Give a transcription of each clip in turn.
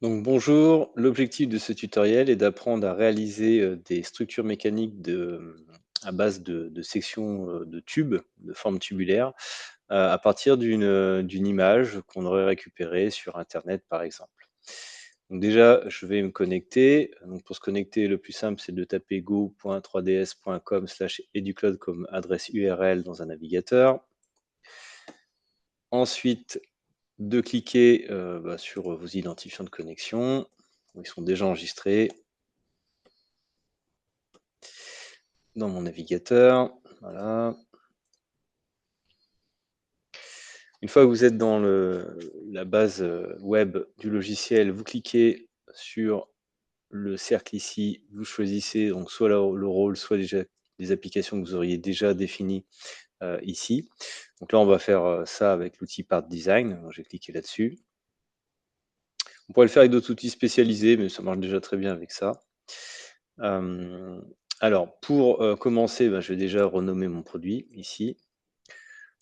Donc bonjour, l'objectif de ce tutoriel est d'apprendre à réaliser des structures mécaniques à base de sections de tubes de forme tubulaire à partir d'une image qu'on aurait récupérée sur Internet par exemple. Donc déjà, je vais me connecter. Donc pour se connecter, le plus simple, c'est de taper go.3ds.com/educloud comme adresse URL dans un navigateur. Ensuite, de cliquer sur vos identifiants de connexion. Ils sont déjà enregistrés dans mon navigateur. Voilà. Une fois que vous êtes dans la base web du logiciel, vous cliquez sur le cercle ici, vous choisissez donc soit le rôle, soit déjà les applications que vous auriez déjà définies ici. Donc là, on va faire ça avec l'outil Part Design. Donc, je vais cliquer là-dessus. On pourrait le faire avec d'autres outils spécialisés, mais ça marche déjà très bien avec ça. Alors, pour commencer, je vais déjà renommer mon produit ici.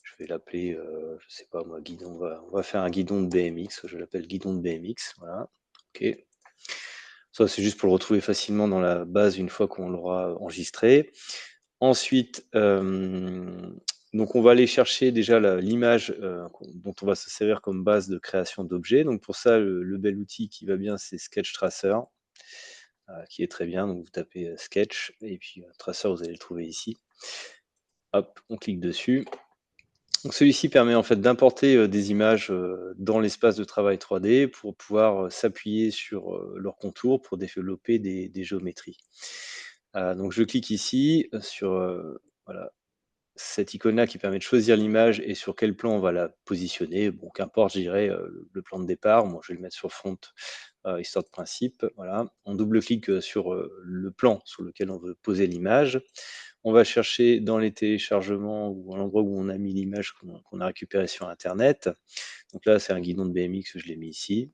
Je vais l'appeler, je sais pas moi, guidon. On va faire un guidon de BMX. Je l'appelle guidon de BMX. Voilà. OK. Ça, c'est juste pour le retrouver facilement dans la base une fois qu'on l'aura enregistré. Ensuite, donc on va aller chercher déjà l'image dont on va se servir comme base de création d'objets. Donc pour ça, le bel outil qui va bien, c'est Sketch Tracer, qui est très bien. Donc vous tapez Sketch et puis Tracer, vous allez le trouver ici. Hop, on clique dessus. Donc celui-ci permet en fait d'importer des images dans l'espace de travail 3D pour pouvoir s'appuyer sur leurs contours pour développer des géométries. Donc je clique ici sur voilà, cette icône-là qui permet de choisir l'image et sur quel plan on va la positionner. Bon, qu'importe, je dirais le plan de départ. Moi, je vais le mettre sur front, histoire de principe. Voilà. On double-clique sur le plan sur lequel on veut poser l'image. On va chercher dans les téléchargements ou à l'endroit où on a mis l'image qu'on a récupérée sur Internet. Donc là, c'est un guidon de BMX, je l'ai mis ici.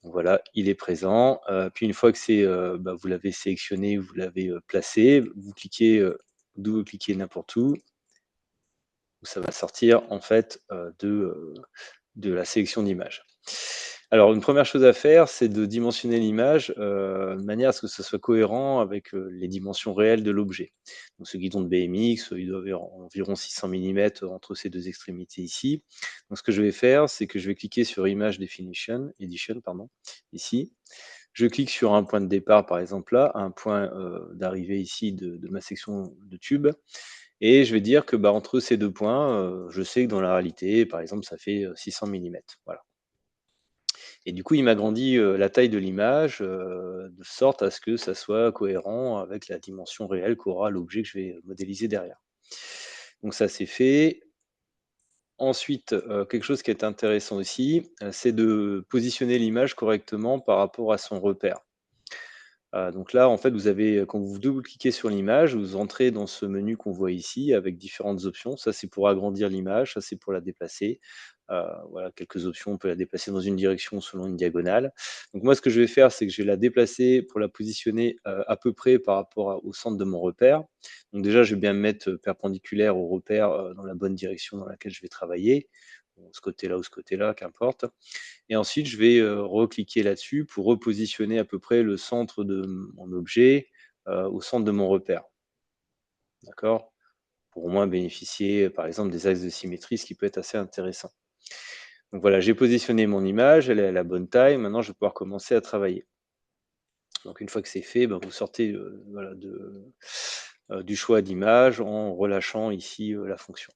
Donc voilà, il est présent. Puis une fois que vous l'avez sélectionné, vous l'avez placé, vous cliquez, double-cliquez n'importe où ça va sortir en fait de la sélection d'images. Alors une première chose à faire, c'est de dimensionner l'image de manière à ce que ce soit cohérent avec les dimensions réelles de l'objet. Donc ce guidon de BMX, il doit avoir environ 600 mm entre ces deux extrémités ici. Donc ce que je vais faire, c'est que je vais cliquer sur Image Definition, Edition, pardon, ici. Je clique sur un point de départ, par exemple là, un point d'arrivée ici de ma section de tube. Et je vais dire que entre ces deux points, je sais que dans la réalité, par exemple, ça fait 600 mm. Voilà. Et du coup, il m'agrandit la taille de l'image de sorte à ce que ça soit cohérent avec la dimension réelle qu'aura l'objet que je vais modéliser derrière. Donc ça, c'est fait. Ensuite, quelque chose qui est intéressant aussi, c'est de positionner l'image correctement par rapport à son repère. Donc là, en fait, vous avez, quand vous double-cliquez sur l'image, vous entrez dans ce menu qu'on voit ici avec différentes options. Ça, c'est pour agrandir l'image, ça, c'est pour la déplacer. Voilà, quelques options. On peut la déplacer dans une direction selon une diagonale. Donc moi, ce que je vais faire, c'est que je vais la déplacer pour la positionner, à peu près par rapport au centre de mon repère. Donc déjà, je vais bien me mettre, perpendiculaire au repère, dans la bonne direction dans laquelle je vais travailler. Bon, ce côté-là ou ce côté-là, qu'importe. Et ensuite, je vais recliquer là-dessus pour repositionner à peu près le centre de mon objet au centre de mon repère. D'accord? Pour au moins bénéficier, par exemple, des axes de symétrie, ce qui peut être assez intéressant. Donc voilà, j'ai positionné mon image, elle est à la bonne taille. Maintenant, je vais pouvoir commencer à travailler. Donc une fois que c'est fait, vous sortez voilà, du choix d'image en relâchant ici la fonction.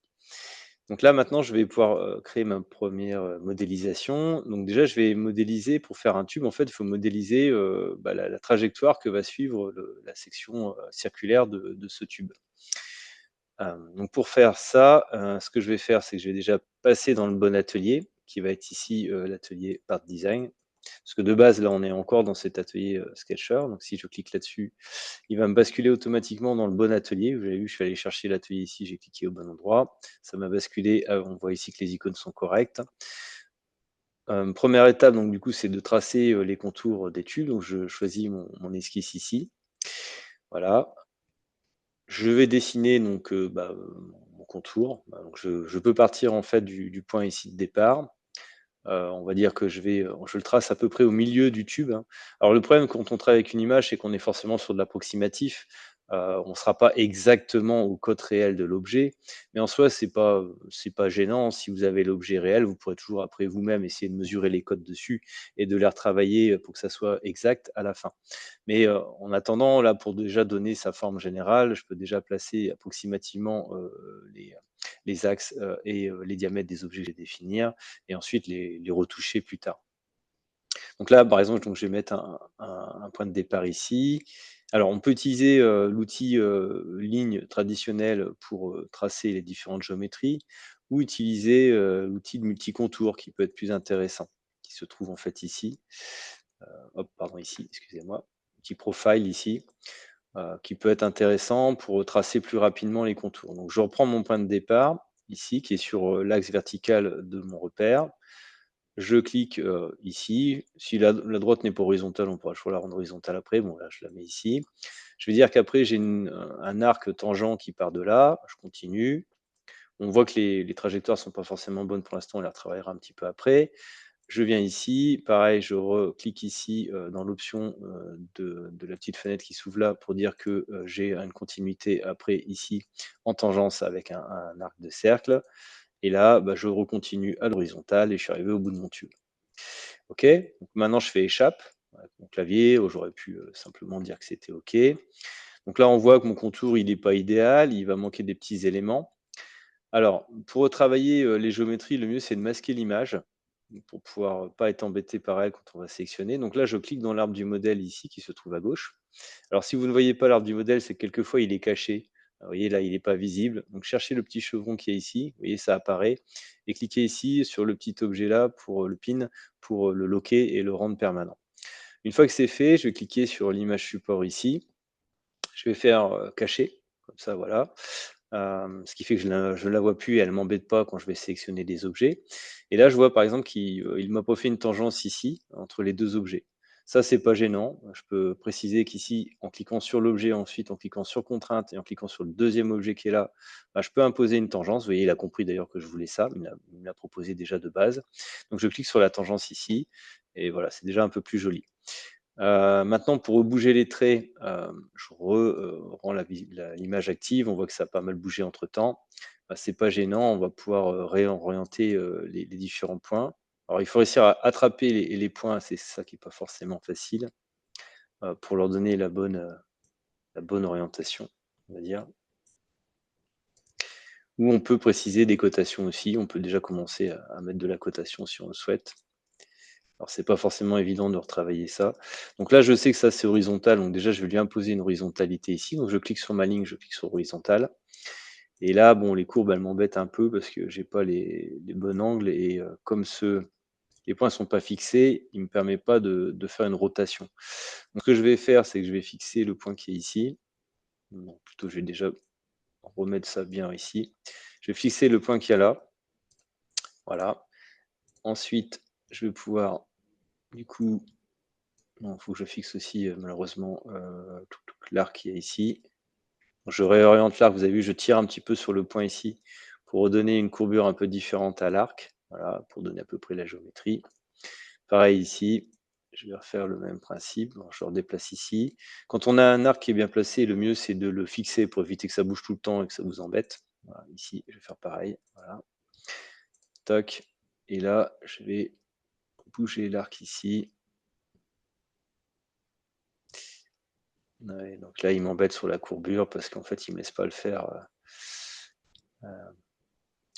Donc là, maintenant, je vais pouvoir créer ma première modélisation. Donc déjà, je vais modéliser pour faire un tube. En fait, il faut modéliser la trajectoire que va suivre la section circulaire de ce tube. Donc pour faire ça, ce que je vais faire, c'est que je vais déjà passer dans le bon atelier, qui va être ici l'atelier Part Design. Parce que de base, là, on est encore dans cet atelier Sketcher. Donc si je clique là-dessus, il va me basculer automatiquement dans le bon atelier. Vous avez vu, je suis allé chercher l'atelier ici, j'ai cliqué au bon endroit. Ça m'a basculé, on voit ici que les icônes sont correctes. Première étape, donc du coup, c'est de tracer les contours des tubes. Donc je choisis mon esquisse ici. Voilà. Je vais dessiner donc mon contour. Donc je peux partir en fait du point ici de départ. On va dire que je le trace à peu près au milieu du tube, hein. Alors le problème quand on travaille avec une image, c'est qu'on est forcément sur de l'approximatif. On ne sera pas exactement au code réel de l'objet, mais en soi, c'est pas gênant. Si vous avez l'objet réel, vous pourrez toujours après vous-même essayer de mesurer les codes dessus et de les retravailler, pour que ça soit exact à la fin. Mais, en attendant, là, pour déjà donner sa forme générale, je peux déjà placer approximativement, les axes, et les diamètres des objets que je vais définir et ensuite les retoucher plus tard. Donc là, par exemple, je vais mettre un point de départ ici. Alors on peut utiliser, l'outil, ligne traditionnel pour, tracer les différentes géométries ou utiliser, l'outil de multicontour qui peut être plus intéressant, qui se trouve en fait ici. Hop, pardon, ici, excusez-moi. Petit profile ici, qui peut être intéressant pour tracer plus rapidement les contours. Donc je reprends mon point de départ ici qui est sur, l'axe vertical de mon repère. Je clique, ici. Si la droite n'est pas horizontale, on pourra toujours la rendre horizontale après. Bon là, je la mets ici. Je vais dire qu'après j'ai un arc tangent qui part de là. Je continue. On voit que les trajectoires sont pas forcément bonnes pour l'instant, on les retravaillera un petit peu après. Je viens ici, pareil, je reclique ici, dans l'option, de la petite fenêtre qui s'ouvre là pour dire que, j'ai une continuité après ici en tangence avec un arc de cercle et là, bah, je recontinue à l'horizontale et je suis arrivé au bout de mon tube. OK, donc maintenant je fais échappe avec mon clavier, j'aurais pu, simplement dire que c'était OK. Donc là, on voit que mon contour, il est pas idéal, il va manquer des petits éléments. Alors, pour retravailler, les géométries, le mieux, c'est de masquer l'image, pour pouvoir, pas être embêté par elle quand on va sélectionner. Donc là, je clique dans l'arbre du modèle ici, qui se trouve à gauche. Alors si vous ne voyez pas l'arbre du modèle, c'est que quelquefois il est caché. Vous voyez là, il n'est pas visible. Donc cherchez le petit chevron qui est ici, vous voyez ça apparaît et cliquez ici sur le petit objet là pour, le pin, pour, le loquer et le rendre permanent. Une fois que c'est fait, je vais cliquer sur l'image support ici. Je vais faire, cacher, comme ça voilà. Ce qui fait que je ne la vois plus et elle ne m'embête pas quand je vais sélectionner des objets. Et là, je vois par exemple qu'il m'a pas fait une tangence ici, entre les 2 objets. Ça, c'est pas gênant. Je peux préciser qu'ici, en cliquant sur l'objet, ensuite en cliquant sur contrainte et en cliquant sur le deuxième objet qui est là, bah, je peux imposer une tangence. Vous voyez, il a compris d'ailleurs que je voulais ça, il me l'a proposé déjà de base. Donc je clique sur la tangence ici et voilà, c'est déjà un peu plus joli. Maintenant pour bouger les traits, je rends l'image active. On voit que ça a pas mal bougé entre temps. Bah, c'est pas gênant, on va pouvoir, réorienter, les différents points. Alors il faut réussir à attraper les points, c'est ça qui est pas forcément facile, pour leur donner la bonne orientation, on va dire. Ou on peut préciser des cotations aussi, on peut déjà commencer à mettre de la cotation si on le souhaite. Alors c'est pas forcément évident de retravailler ça. Donc là, je sais que ça c'est horizontal, donc déjà je vais lui imposer une horizontalité ici. Donc je clique sur ma ligne, je clique sur horizontal. Et là, bon, les courbes, elles m'embêtent un peu parce que j'ai pas les bons angles et comme les points sont pas fixés, il me permet pas de faire une rotation. Donc ce que je vais faire, c'est que je vais fixer le point qui est ici. Non, plutôt je vais déjà remettre ça bien ici. Je vais fixer le point qu'il y a là. Voilà. Ensuite, je vais pouvoir du coup non, il faut que je fixe aussi, malheureusement, l'arc qui est ici. Je réoriente l'arc, vous avez vu, je tire un petit peu sur le point ici pour redonner une courbure un peu différente à l'arc, voilà, pour donner à peu près la géométrie. Pareil ici, je vais refaire le même principe. Alors, je le redéplace ici. Quand on a un arc qui est bien placé, le mieux c'est de le fixer pour éviter que ça bouge tout le temps et que ça vous embête. Voilà, ici, je vais faire pareil. Voilà. Toc. Et là, je vais bouger l'arc ici. Ouais, donc là, il m'embête sur la courbure parce qu'en fait, il me laisse pas le faire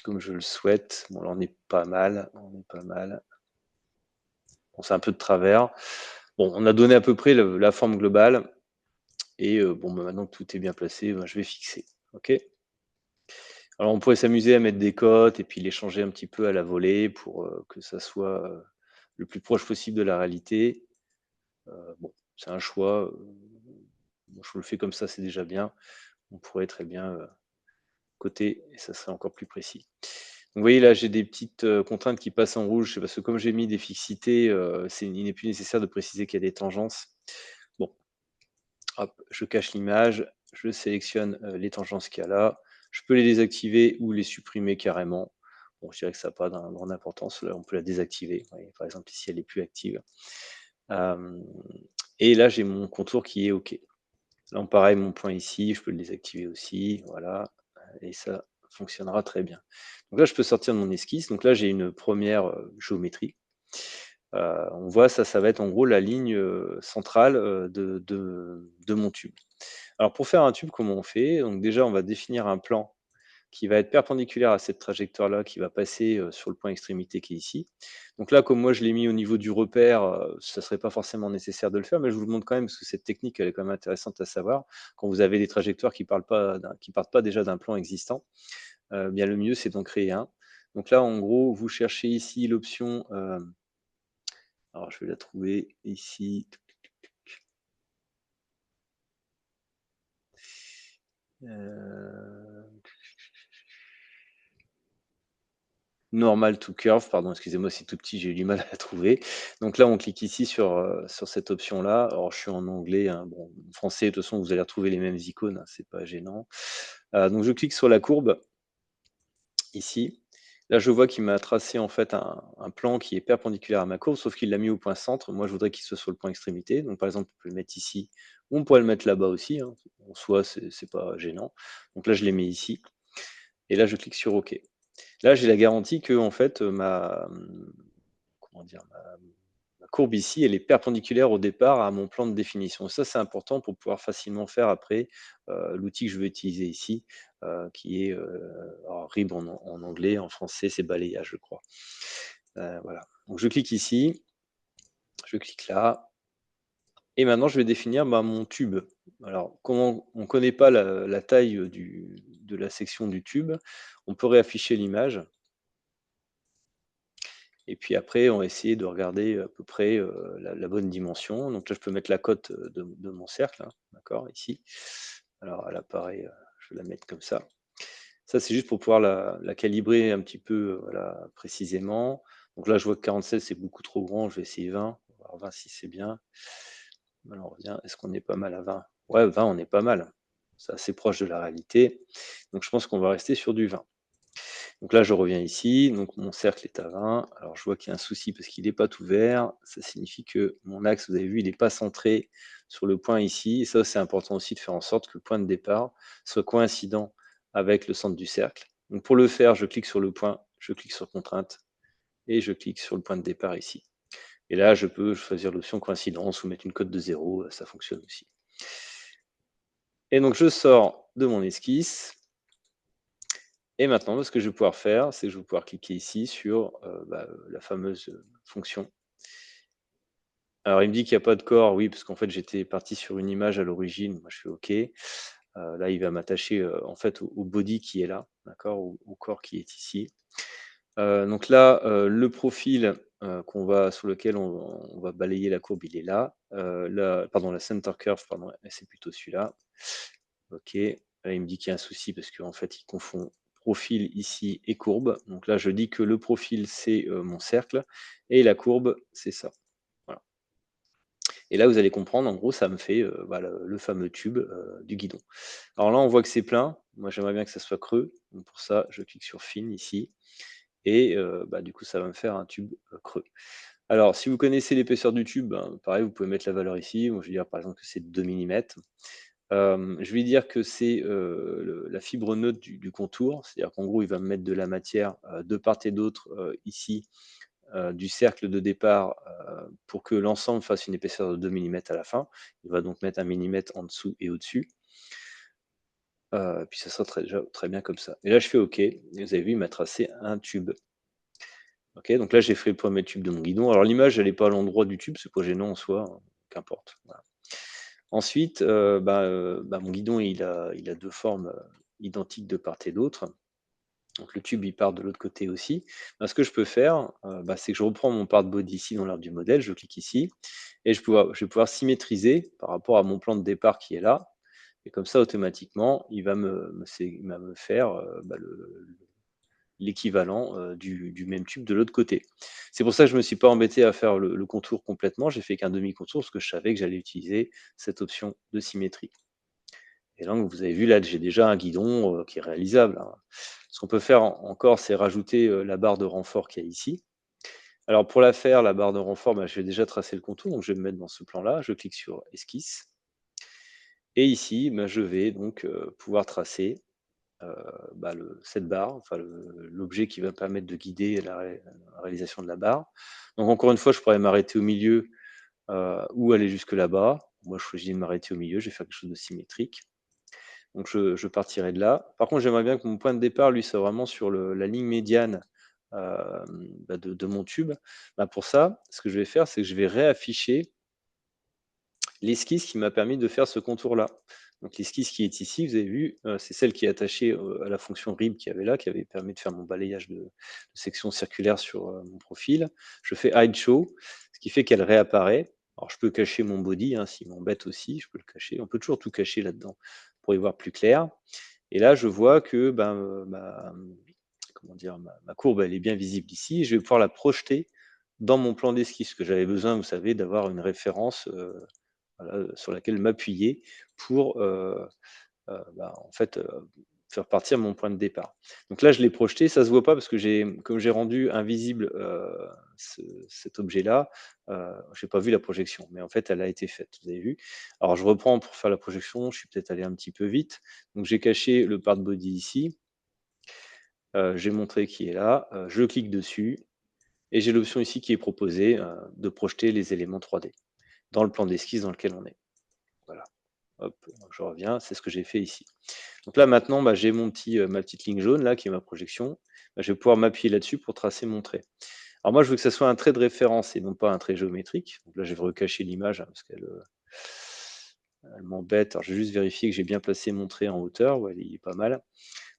comme je le souhaite. Bon, là, on est pas mal. On est pas mal. Bon, c'est un peu de travers. Bon, on a donné à peu près la forme globale. Et bon, bah, maintenant que tout est bien placé, bah, je vais fixer. OK. Alors, on pourrait s'amuser à mettre des cotes et puis les changer un petit peu à la volée pour que ça soit le plus proche possible de la réalité. Bon, c'est un choix. Moi, je le fais comme ça, c'est déjà bien. On pourrait très bien côté et ça serait encore plus précis. Donc vous voyez là, j'ai des petites, contraintes qui passent en rouge, c'est parce que comme j'ai mis des fixités, il n'est plus nécessaire de préciser qu'il y a des tangences. Bon, hop, je cache l'image, je sélectionne, les tangences qu'il y a là. Je peux les désactiver ou les supprimer carrément. bon, je dirais que ça n'a pas grande importance. Là, on peut la désactiver. Vous voyez, par exemple, ici, elle est plus active. Et là, j'ai mon contour qui est OK. Là, pareil, mon point ici, je peux le désactiver aussi, voilà, et ça fonctionnera très bien. Donc là, je peux sortir de mon esquisse. Donc là, j'ai une première géométrie. On voit ça va être en gros la ligne centrale de mon tube. Alors pour faire un tube, comment on fait? Donc déjà, on va définir un plan qui va être perpendiculaire à cette trajectoire-là, qui va passer sur le point extrémité qui est ici. Donc là, comme moi je l'ai mis au niveau du repère, ça ne serait pas forcément nécessaire de le faire, mais je vous le montre quand même parce que cette technique, elle est quand même intéressante à savoir. Quand vous avez des trajectoires qui partent pas déjà d'un plan existant, bien le mieux c'est d'en créer un. Donc là, en gros, vous cherchez ici l'option, alors je vais la trouver ici. Euh, Normal to curve, pardon, excusez-moi, c'est tout petit, j'ai eu du mal à la trouver. Donc là, on clique ici sur cette option-là. Alors, je suis en anglais, hein, bon, en français, de toute façon, vous allez retrouver les mêmes icônes, hein, c'est pas gênant. Donc, je clique sur la courbe, ici. Là, je vois qu'il m'a tracé en fait un plan qui est perpendiculaire à ma courbe, sauf qu'il l'a mis au point centre. Moi, je voudrais qu'il soit sur le point extrémité. Donc, par exemple, on peut le mettre ici, ou on pourrait le mettre là-bas aussi, hein. En soi, c'est pas gênant. Donc là, je l'ai mis ici. Et là, je clique sur OK. Là, j'ai la garantie que en fait, comment dire? Ma courbe ici, elle est perpendiculaire au départ à mon plan de définition. Ça, c'est important pour pouvoir facilement faire après, l'outil que je vais utiliser ici, qui est, alors rib en anglais, en français, c'est balayage, je crois. Voilà. Donc je clique ici, je clique là et maintenant je vais définir, bah, mon tube. Alors comment on ne connaît pas la taille, de la section du tube, on peut réafficher l'image. Et puis après, on va essayer de regarder à peu près la bonne dimension. Donc là, je peux mettre la cote de mon cercle, hein, d'accord, ici. Alors elle apparaît, je vais la mettre comme ça. Ça, c'est juste pour pouvoir la calibrer un petit peu voilà, précisément. Donc là, je vois que 47, c'est beaucoup trop grand. Je vais essayer 20. Alors 20, si c'est bien. Alors, on revient. Est-ce qu'on est pas mal à 20? Ouais, 20, on est pas mal. C'est assez proche de la réalité. Donc je pense qu'on va rester sur du 20. Donc là, je reviens ici, donc mon cercle est à 20. Alors je vois qu'il y a un souci parce qu'il n'est pas tout vert. Ça signifie que mon axe, vous avez vu, il n'est pas centré sur le point ici. Et ça, c'est important aussi de faire en sorte que le point de départ soit coïncident avec le centre du cercle. Donc pour le faire, je clique sur le point, je clique sur contrainte et je clique sur le point de départ ici. Et là, je peux choisir l'option coïncidence ou mettre une cote de 0, ça fonctionne aussi. Et donc je sors de mon esquisse. Et maintenant, ce que je vais pouvoir faire, c'est que je vais pouvoir cliquer ici sur la fameuse fonction. Alors, il me dit qu'il n'y a pas de corps, oui, parce qu'en fait, j'étais parti sur une image à l'origine. Moi, je fais OK. Là, il va m'attacher en fait au body qui est là, d'accord, au corps qui est ici. Donc là, le profil sur lequel on va balayer la courbe, il est là. La center curve, pardon, c'est plutôt celui-là. OK. Là, il me dit qu'il y a un souci parce qu'en fait, il confond profil ici et courbe. Donc là, je dis que le profil, c'est mon cercle et la courbe, c'est ça. Voilà. Et là, vous allez comprendre, en gros, ça me fait le fameux tube du guidon. Alors là, on voit que c'est plein. Moi, j'aimerais bien que ça soit creux. Donc pour ça, je clique sur Fin ici. Et du coup, ça va me faire un tube creux. Alors, si vous connaissez l'épaisseur du tube, ben, pareil, vous pouvez mettre la valeur ici. Moi, je vais dire par exemple que c'est 2 mm. Je vais dire que c'est la fibre neutre du contour, c'est-à-dire qu'en gros, il va me mettre de la matière de part et d'autre ici du cercle de départ pour que l'ensemble fasse une épaisseur de 2 mm à la fin. Il va donc mettre 1 mm en dessous et au-dessus. Puis ça sera déjà très bien comme ça. Et là, je fais OK. Et vous avez vu, il m'a tracé un tube. OK, donc là, j'ai fait le premier tube de mon guidon. Alors l'image, elle n'est pas à l'endroit du tube, c'est pas gênant en soi, hein, qu'importe. Voilà. Ensuite, mon guidon, il a 2 formes, identiques de part et d'autre. Donc le tube, il part de l'autre côté aussi. Ce que je peux faire, c'est que je reprends mon part body ici dans l'ordre du modèle, je clique ici et je vais pouvoir symétriser par rapport à mon plan de départ qui est là. Et comme ça, automatiquement, il va me faire, l'équivalent du même tube de l'autre côté. C'est pour ça que je ne me suis pas embêté à faire le contour complètement, j'ai fait qu'un demi-contour parce que je savais que j'allais utiliser cette option de symétrie. Et donc, vous avez vu là, j'ai déjà un guidon qui est réalisable, hein. Ce qu'on peut faire encore, c'est rajouter la barre de renfort qu'il y a ici. Alors pour la faire, la barre de renfort, bah, je vais déjà tracer le contour, donc je vais me mettre dans ce plan-là, je clique sur esquisse. Et ici, bah, je vais donc pouvoir tracer bah, cette barre, enfin l'objet qui va me permettre de guider la réalisation de la barre. Donc encore une fois, je pourrais m'arrêter au milieu ou aller jusque là-bas. Moi, je choisis de m'arrêter au milieu, je vais faire quelque chose de symétrique. Donc je partirai de là. Par contre, j'aimerais bien que mon point de départ, lui, soit vraiment sur la ligne médiane bah, de mon tube. Bah, pour ça, ce que je vais faire, c'est que je vais réafficher l'esquisse qui m'a permis de faire ce contour-là. Donc l'esquisse qui est ici, vous avez vu, c'est celle qui est attachée à la fonction RIB qu'il y avait là, qui avait permis de faire mon balayage de sections circulaires sur mon profil. Je fais hide show, ce qui fait qu'elle réapparaît. Alors je peux cacher mon body, hein, s'il m'embête aussi, je peux le cacher. On peut toujours tout cacher là-dedans pour y voir plus clair. Et là, je vois que ben, comment dire, ma courbe, elle est bien visible ici. Je vais pouvoir la projeter dans mon plan d'esquisse, que j'avais besoin, vous savez, d'avoir une référence voilà, sur laquelle m'appuyer pour bah, en fait faire partir mon point de départ. Donc là, je l'ai projeté, ça se voit pas parce que comme j'ai rendu invisible cet objet-là, j'ai pas vu la projection, mais en fait, elle a été faite. Vous avez vu. Alors, je reprends pour faire la projection. Je suis peut-être allé un petit peu vite. Donc, j'ai caché le part body ici. J'ai montré qui est là. Je clique dessus et j'ai l'option ici qui est proposée de projeter les éléments 3D dans le plan d'esquisse dans lequel on est. Voilà. Hop, je reviens, c'est ce que j'ai fait ici. Donc là maintenant, bah, j'ai ma petite ligne jaune là qui est ma projection. Bah, je vais pouvoir m'appuyer là-dessus pour tracer mon trait. Alors moi, je veux que ça soit un trait de référence et non pas un trait géométrique. Donc là, je vais recacher l'image hein, parce qu'elle elle m'embête. Alors je vais juste vérifier que j'ai bien placé mon trait en hauteur. Ouais, il est pas mal.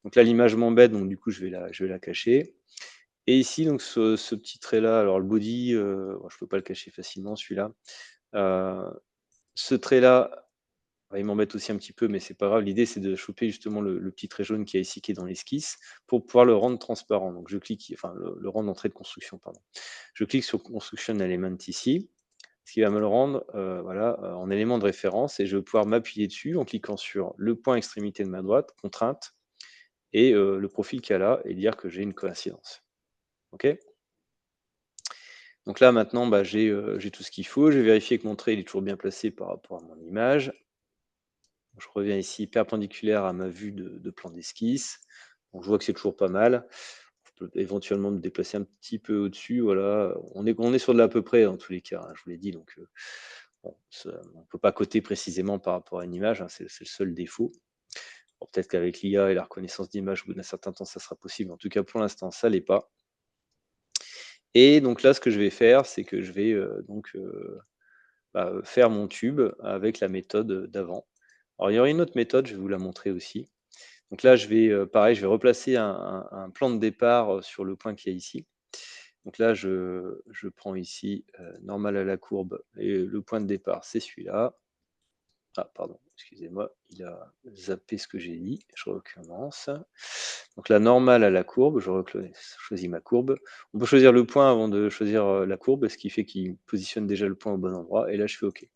Donc là, l'image m'embête, donc du coup, je vais la cacher. Et ici, donc ce petit trait-là, alors le body, bon, je peux pas le cacher facilement, celui-là. Ce trait-là, il m'embête aussi un petit peu, mais c'est pas grave. L'idée, c'est de choper justement le petit trait jaune qui est ici, qui est dans l'esquisse, pour pouvoir le rendre transparent. Donc je clique, enfin le rendre en trait de construction, pardon. Je clique sur Construction Element ici, ce qui va me le rendre voilà, en élément de référence, et je vais pouvoir m'appuyer dessus en cliquant sur le point extrémité de ma droite, contrainte, et le profil qu'il y a là, et dire que j'ai une coïncidence. OK. Donc là, maintenant, bah, j'ai tout ce qu'il faut. Je vais vérifier que mon trait il est toujours bien placé par rapport à mon image. Je reviens ici perpendiculaire à ma vue de plan d'esquisse. Donc je vois que c'est toujours pas mal. Je peux éventuellement me déplacer un petit peu au-dessus. Voilà. On est sur de l'à peu près dans tous les cas, hein, je vous l'ai dit. Donc bon, on ne peut pas coter précisément par rapport à une image, hein, c'est le seul défaut. Bon, peut-être qu'avec l'IA et la reconnaissance d'image, au bout d'un certain temps, ça sera possible. En tout cas, pour l'instant, ça ne l'est pas. Et donc là, ce que je vais faire, c'est que je vais bah, faire mon tube avec la méthode d'avant. Alors, il y aurait une autre méthode, je vais vous la montrer aussi. Donc là, je vais, pareil, je vais replacer un plan de départ sur le point qui est ici. Donc là, je prends ici normal à la courbe et le point de départ, c'est celui-là. Ah, pardon, excusez-moi, il a zappé ce que j'ai dit. Je recommence. Donc la normale à la courbe, je choisis ma courbe. On peut choisir le point avant de choisir la courbe, ce qui fait qu'il positionne déjà le point au bon endroit. Et là, je fais OK.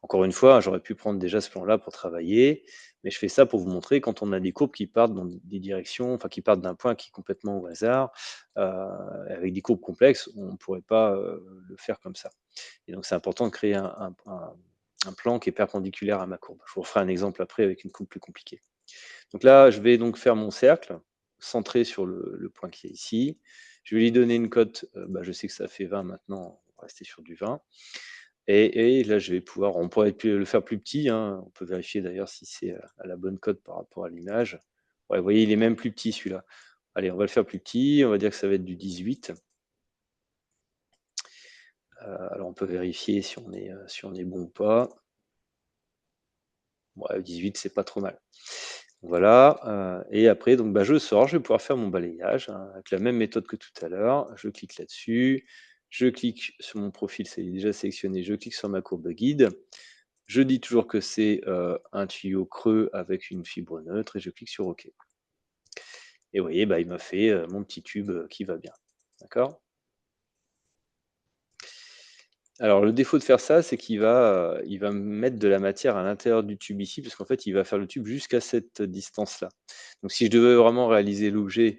Encore une fois, j'aurais pu prendre déjà ce plan-là pour travailler, mais je fais ça pour vous montrer quand on a des courbes qui partent dans des directions, enfin qui partent d'un point qui est complètement au hasard, avec des courbes complexes, on ne pourrait pas le faire comme ça. Et donc c'est important de créer un plan qui est perpendiculaire à ma courbe. Je vous referai un exemple après avec une courbe plus compliquée. Donc là, je vais donc faire mon cercle, centré sur le point qui est ici. Je vais lui donner une cote, bah, je sais que ça fait 20 maintenant, on va rester sur du 20. Et là, je vais pouvoir, on pourrait le faire plus petit, hein. On peut vérifier d'ailleurs si c'est à la bonne cote par rapport à l'image. Ouais, vous voyez, il est même plus petit celui-là. Allez, on va le faire plus petit, on va dire que ça va être du 18. Alors on peut vérifier si on est bon ou pas. Ouais, 18, c'est pas trop mal. Voilà, et après, donc, bah, je sors, je vais pouvoir faire mon balayage hein, avec la même méthode que tout à l'heure. Je clique là-dessus, je clique sur mon profil, c'est déjà sélectionné, je clique sur ma courbe guide. Je dis toujours que c'est un tuyau creux avec une fibre neutre et je clique sur OK. Et vous voyez, bah, il m'a fait mon petit tube qui va bien. D'accord. Alors, le défaut de faire ça, c'est il va mettre de la matière à l'intérieur du tube ici, parce qu'en fait, il va faire le tube jusqu'à cette distance-là. Donc, si je devais vraiment réaliser l'objet,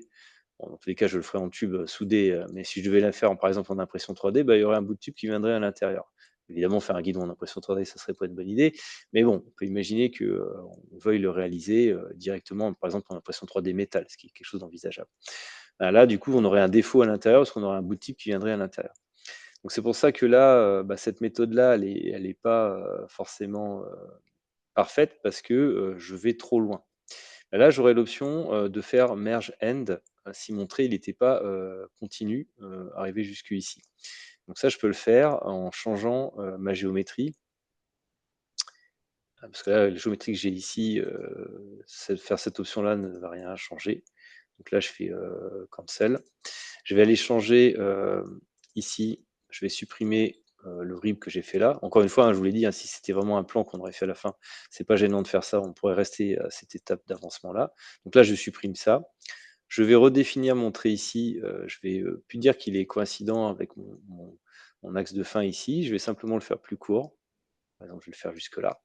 bon, dans tous les cas, je le ferai en tube soudé, mais si je devais la faire, par exemple, en impression 3D, bah, il y aurait un bout de tube qui viendrait à l'intérieur. Évidemment, faire un guidon en impression 3D, ça serait pas une bonne idée, mais bon, on peut imaginer que on veuille le réaliser directement, par exemple, en impression 3D métal, ce qui est quelque chose d'envisageable. Là, du coup, on aurait un défaut à l'intérieur, parce qu'on aurait un bout de tube qui viendrait à l'intérieur. Donc c'est pour ça que là, bah, cette méthode-là, elle est pas forcément parfaite parce que je vais trop loin. Là, j'aurais l'option de faire merge end si mon trait n'était pas continu, arrivé jusqu'ici. Donc ça, je peux le faire en changeant ma géométrie. Parce que là, la géométrie que j'ai ici, faire cette option-là ne va rien changer. Donc là, je fais cancel. Je vais aller changer ici, je vais supprimer le rib que j'ai fait là. Encore une fois, hein, je vous l'ai dit, hein, si c'était vraiment un plan qu'on aurait fait à la fin, c'est pas gênant de faire ça, on pourrait rester à cette étape d'avancement là. Donc là, je supprime ça. Je vais redéfinir mon trait ici. Je vais plus dire qu'il est coïncident avec mon axe de fin ici. Je vais simplement le faire plus court. Par exemple, je vais le faire jusque là.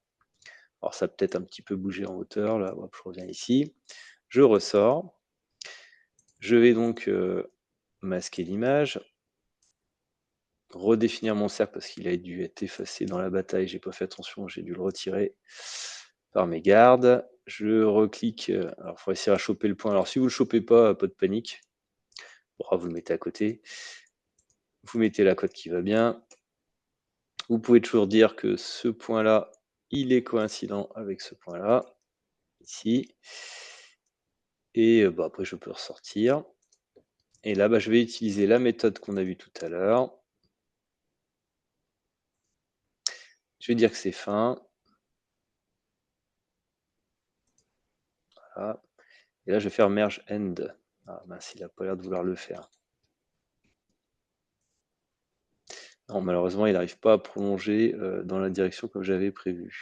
Alors ça a peut-être un petit peu bougé en hauteur. Là, hop, je reviens ici. Je ressors. Je vais donc masquer l'image, redéfinir mon cercle parce qu'il a dû être effacé dans la bataille, j'ai pas fait attention, j'ai dû le retirer par mes gardes. Je reclique, alors il faut essayer à choper le point. Alors si vous le chopez pas de panique. Bon, vous le mettez à côté. Vous mettez la cote qui va bien. Vous pouvez toujours dire que ce point-là, il est coïncident avec ce point-là, ici. Et bah, après, je peux ressortir. Et là, bah, je vais utiliser la méthode qu'on a vue tout à l'heure. Je vais dire que c'est fin. Voilà. Et là, je vais faire merge end. Ah mince, il n'a pas l'air de vouloir le faire. Non, malheureusement, il n'arrive pas à prolonger dans la direction comme j'avais prévu.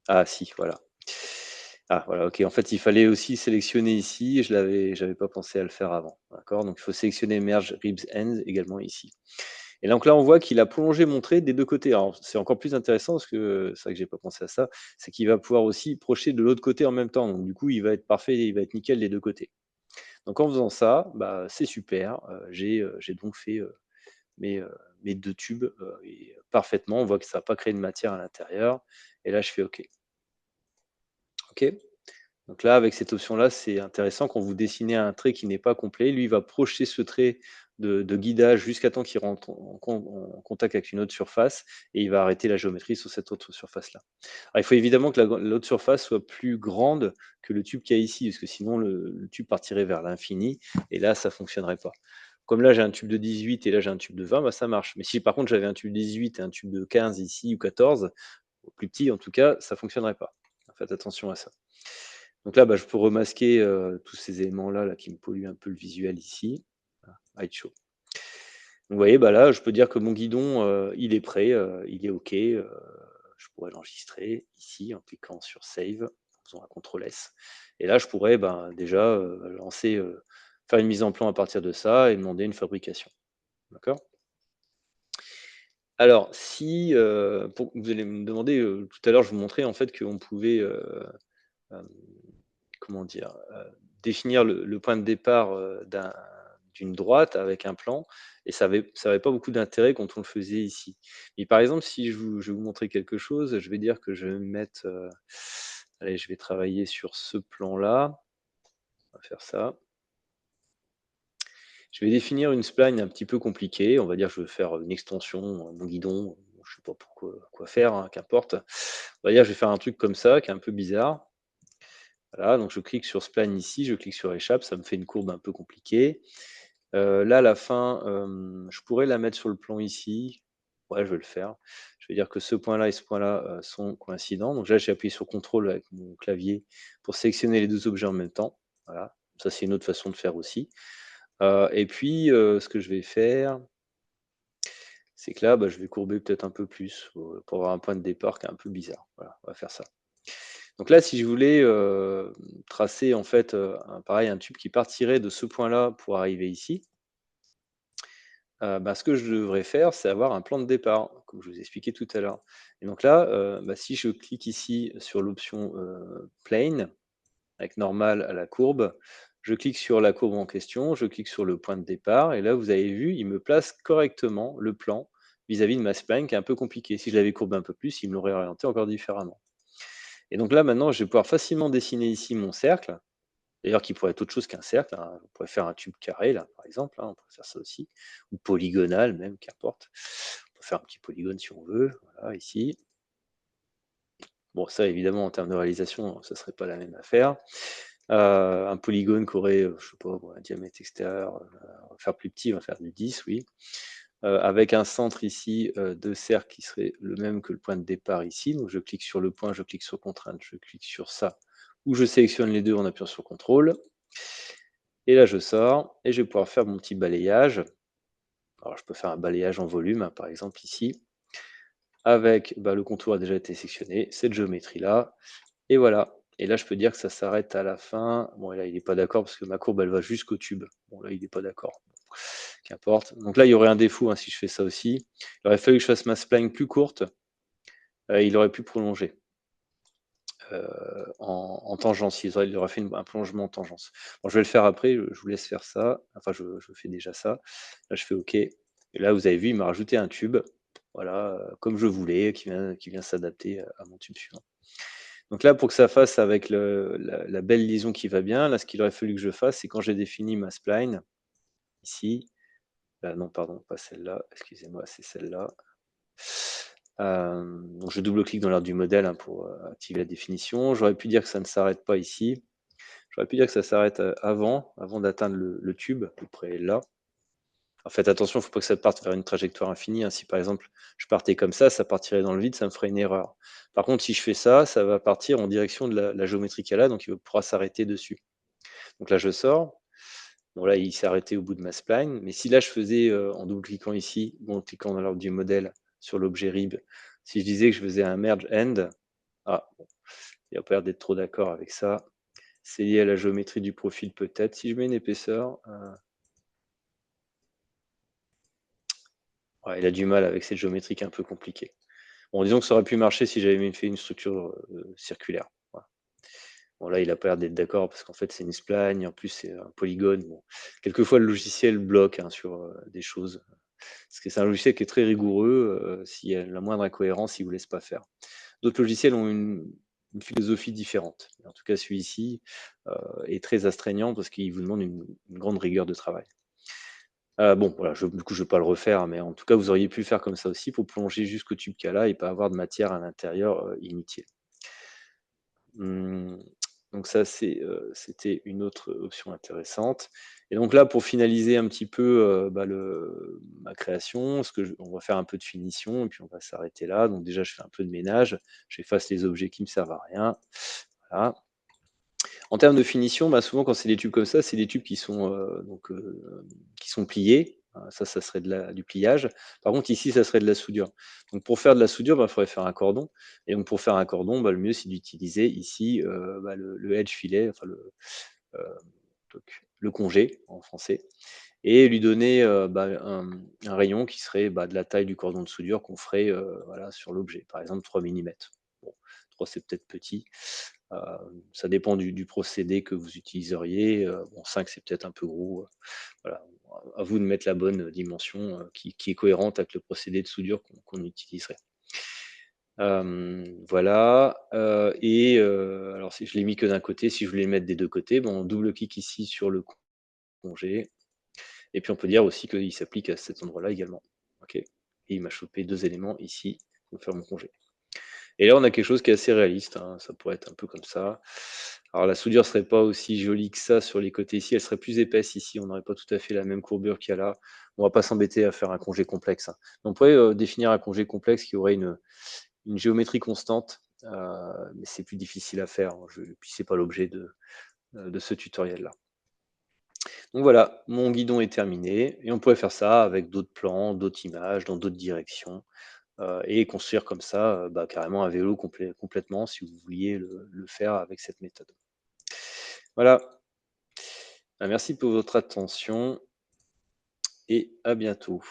Ah si, voilà. Ah voilà, ok. En fait, il fallait aussi sélectionner ici. J'avais pas pensé à le faire avant. D'accord. Donc, il faut sélectionner merge ribs end également ici. Et donc là, on voit qu'il a prolongé mon trait des deux côtés. Alors, c'est encore plus intéressant parce que c'est vrai que j'ai pas pensé à ça. C'est qu'il va pouvoir aussi projeter de l'autre côté en même temps. Donc, du coup, il va être parfait, il va être nickel des deux côtés. Donc, en faisant ça, bah, c'est super. J'ai donc fait mes, mes deux tubes et parfaitement. On voit que ça n'a pas créé de matière à l'intérieur. Et là, je fais OK. OK. Donc là, avec cette option-là, c'est intéressant quand vous dessinez un trait qui n'est pas complet. Lui, il va projeter ce trait de guidage jusqu'à temps qu'il rentre en contact avec une autre surface et il va arrêter la géométrie sur cette autre surface-là. Alors, il faut évidemment que l'autre surface soit plus grande que le tube qu'il y a ici, parce que sinon le tube partirait vers l'infini et là, ça ne fonctionnerait pas. Comme là, j'ai un tube de 18 et là, j'ai un tube de 20, bah, ça marche. Mais si par contre, j'avais un tube de 18 et un tube de 15 ici ou 14, plus petit en tout cas, ça ne fonctionnerait pas. Faites attention à ça. Donc là, bah, je peux remasquer tous ces éléments-là là, qui me polluent un peu le visuel ici. Hide show. Donc, vous voyez, bah, là, je peux dire que mon guidon, il est prêt, il est OK. Je pourrais l'enregistrer ici en cliquant sur Save, en faisant un CTRL S. Et là, je pourrais ben, déjà lancer, faire une mise en plan à partir de ça et demander une fabrication. D'accord. Alors, si vous allez me demander, tout à l'heure, je vous montrais en fait qu'on pouvait comment dire, définir le point de départ d'une droite avec un plan, et ça avait pas beaucoup d'intérêt quand on le faisait ici. Mais par exemple, si je vais vous montrer quelque chose, je vais dire que je vais me mettre, allez, je vais travailler sur ce plan-là. On va faire ça. Je vais définir une spline un petit peu compliquée. On va dire que je veux faire une extension, mon guidon, je ne sais pas quoi faire, hein, qu'importe. On va dire que je vais faire un truc comme ça, qui est un peu bizarre. Voilà, donc je clique sur Spline ici, je clique sur Échappe, ça me fait une courbe un peu compliquée. Là, la fin, je pourrais la mettre sur le plan ici. Ouais, je vais le faire. Je vais dire que ce point-là et ce point-là sont coïncidents. Donc là, j'ai appuyé sur CTRL avec mon clavier pour sélectionner les deux objets en même temps. Voilà, ça c'est une autre façon de faire aussi. Et puis, ce que je vais faire, c'est que là, bah, je vais courber peut-être un peu plus pour avoir un point de départ qui est un peu bizarre. Voilà, on va faire ça. Donc là, si je voulais tracer en fait pareil, un tube qui partirait de ce point-là pour arriver ici, ce que je devrais faire, c'est avoir un plan de départ, comme je vous ai expliqué tout à l'heure. Et donc là, si je clique ici sur l'option, plane, avec normal à la courbe, je clique sur la courbe en question, je clique sur le point de départ et là, vous avez vu, il me place correctement le plan vis-à-vis de ma spline qui est un peu compliqué. Si je l'avais courbé un peu plus, il me l'aurait orienté encore différemment. Et donc là, maintenant, je vais pouvoir facilement dessiner ici mon cercle, d'ailleurs qui pourrait être autre chose qu'un cercle, hein. On pourrait faire un tube carré là, par exemple, hein, on pourrait faire ça aussi, ou polygonal même, qu'importe. On peut faire un petit polygone si on veut, voilà, ici. Bon, ça évidemment en termes de réalisation, ça serait pas la même affaire. Un polygone qui aurait, je sais pas moi, un diamètre extérieur, on va faire plus petit, on va faire du 10, oui. Avec un centre ici, de cercle qui serait le même que le point de départ ici. Donc je clique sur le point, je clique sur contrainte, je clique sur ça, ou je sélectionne les deux en appuyant sur contrôle. Et là je sors et je vais pouvoir faire mon petit balayage. Alors je peux faire un balayage en volume, hein, par exemple ici, avec, le contour a déjà été sélectionné, cette géométrie-là. Et voilà. Et là, je peux dire que ça s'arrête à la fin. Bon, et là, il n'est pas d'accord parce que ma courbe, elle va jusqu'au tube. Bon, là, il n'est pas d'accord. Qu'importe. Donc là, il y aurait un défaut hein, si je fais ça aussi. Il aurait fallu que je fasse ma spline plus courte. Il aurait pu prolonger en tangence. Il aurait fait un prolongement en tangence. Bon, je vais le faire après. Je vous laisse faire ça. Enfin, je fais déjà ça. Là, je fais OK. Et là, vous avez vu, il m'a rajouté un tube. Voilà, comme je voulais, qui vient s'adapter à mon tube suivant. Donc là, pour que ça fasse avec la belle liaison qui va bien, là, ce qu'il aurait fallu que je fasse, c'est quand j'ai défini ma spline, ici, non, pardon, pas celle-là, excusez-moi, c'est celle-là. Donc je double-clique dans l'ordre du modèle hein, pour activer la définition. J'aurais pu dire que ça ne s'arrête pas ici. J'aurais pu dire que ça s'arrête avant d'atteindre le tube, à peu près là. En fait, attention, il ne faut pas que ça parte vers une trajectoire infinie, hein. Si par exemple, je partais comme ça partirait dans le vide, ça me ferait une erreur. Par contre, si je fais ça, ça va partir en direction de la géométrie qu'elle a, donc il pourra s'arrêter dessus. Donc là, je sors. Bon là, il s'est arrêté au bout de ma spline, mais si là je faisais, en double-cliquant ici ou en cliquant dans l'ordre du modèle sur l'objet rib, si je disais que je faisais un merge end, bon, il a pas l'air d'être trop d'accord avec ça. C'est lié à la géométrie du profil peut-être. Si je mets une épaisseur, ouais, il a du mal avec cette géométrie qui est un peu compliquée. Bon, disons que ça aurait pu marcher si j'avais fait une structure circulaire. Voilà. Bon, là, il a pas l'air d'être d'accord parce qu'en fait, c'est une spline, en plus, c'est un polygone. Bon. Quelquefois, le logiciel bloque hein, sur des choses. Parce que c'est un logiciel qui est très rigoureux. S'il y a la moindre incohérence, il ne vous laisse pas faire. D'autres logiciels ont une philosophie différente. En tout cas, celui-ci est très astreignant parce qu'il vous demande une grande rigueur de travail. Bon, voilà, du coup, je ne vais pas le refaire, mais en tout cas, vous auriez pu le faire comme ça aussi pour plonger jusqu'au tube qu'il y a là et pas avoir de matière à l'intérieur inutile. Donc ça, c'était une autre option intéressante. Et donc là, pour finaliser un petit peu ma création, on va faire un peu de finition et puis on va s'arrêter là. Donc déjà, je fais un peu de ménage, j'efface les objets qui ne me servent à rien. Voilà. En termes de finition, souvent quand c'est des tubes comme ça, c'est des tubes qui sont pliés. Ça serait du pliage. Par contre, ici, ça serait de la soudure. Donc pour faire de la soudure, il faudrait faire un cordon. Et donc pour faire un cordon, le mieux, c'est d'utiliser ici le edge filet, enfin euh, le congé en français, et lui donner un rayon qui serait de la taille du cordon de soudure qu'on ferait voilà, sur l'objet. Par exemple, 3 mm. Bon, 3 c'est peut-être petit. Ça dépend du procédé que vous utiliseriez. Bon, 5 c'est peut-être un peu gros. Voilà, à vous de mettre la bonne dimension qui est cohérente avec le procédé de soudure qu'on utiliserait. Voilà. Alors si je l'ai mis que d'un côté, si je voulais le mettre des deux côtés, on double-clique ici sur le congé. Et puis on peut dire aussi qu'il s'applique à cet endroit-là également. Ok. Et il m'a chopé 2 éléments ici pour faire mon congé. Et là, on a quelque chose qui est assez réaliste, hein. Ça pourrait être un peu comme ça. Alors la soudure serait pas aussi jolie que ça sur les côtés ici, elle serait plus épaisse ici, on n'aurait pas tout à fait la même courbure qu'il y a là. On va pas s'embêter à faire un congé complexe, hein. On pourrait définir un congé complexe qui aurait une géométrie constante, mais c'est plus difficile à faire. Puis c'est pas l'objet de ce tutoriel-là. Donc voilà, mon guidon est terminé et on pourrait faire ça avec d'autres plans, d'autres images, dans d'autres directions et construire comme ça carrément un vélo complètement si vous vouliez le faire avec cette méthode. Voilà. Merci pour votre attention. et à bientôt.